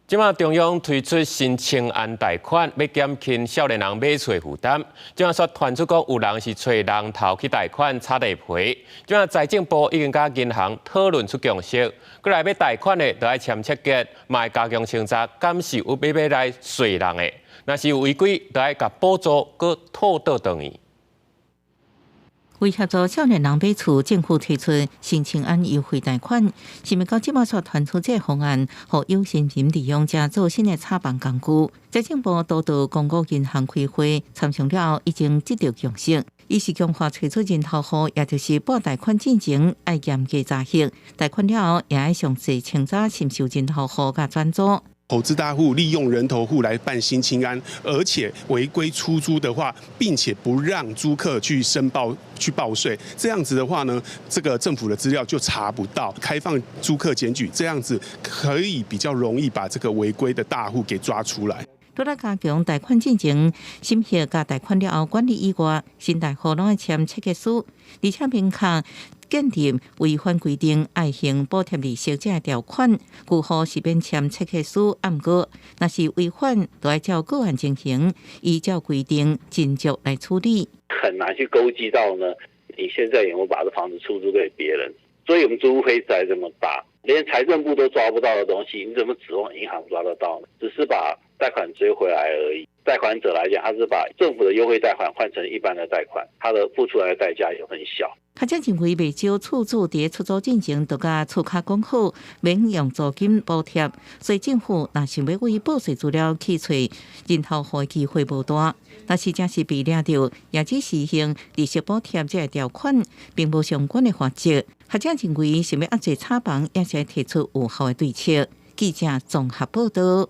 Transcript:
即马中央推出新青安贷款，要减轻少年人买厝负担。即马说传出讲有人是找人头去贷款擦地皮。即马财政部已经甲银行讨论出共识，过来要贷款的，就要签切结，嘛要加强清查，敢是有买来税人的。若是有违规，就要甲补助，搁吐倒转去。为协助少年人买厝，政府推出新青安优惠贷款，是咪到即马所传出这方案，互有心人利用者做新的插办工具。财政部督导公共银行开会，参详了后已经得到共识。伊是强化催促人头户，也就是报贷款进前要严格查核，贷款了后也要详细清查是毋是有人头户甲转租。投资大户利用人头户来办新青安，而且违规出租的话，并且不让租客去申报、去报税，这样子的话呢，这个政府的资料就查不到。开放租客检举，这样子可以比较容易把这个违规的大户给抓出来。除了加强贷款进程审核甲贷款了后管理以外，新贷户拢要签切结书，而且明确建立违反规定爱行补贴利息这条款，故户是免签切结书，毋过若是违反，就要照个案情形，依照规定尽责来处理。很难去勾稽到呢，你现在有没有把这房子出租给别人？所以我们租屋费才这么大，连财政部都抓不到的东西，你怎么指望银行抓得到呢？只是把贷款追回来而已。贷款者来讲，他是把政府的优惠贷款换成一般的贷款，他的付出来的代价也很小。较正认为未少厝主伫出租进前，就甲厝卡讲好，免用租金补贴，所以政府若想要为报税资料去找人头户的机会无大。若是真是被抓到，也只实行利息补贴这个条款，并无相关的法则。较正认为想要压制炒房，也是提出有效的对策。记者综合报道。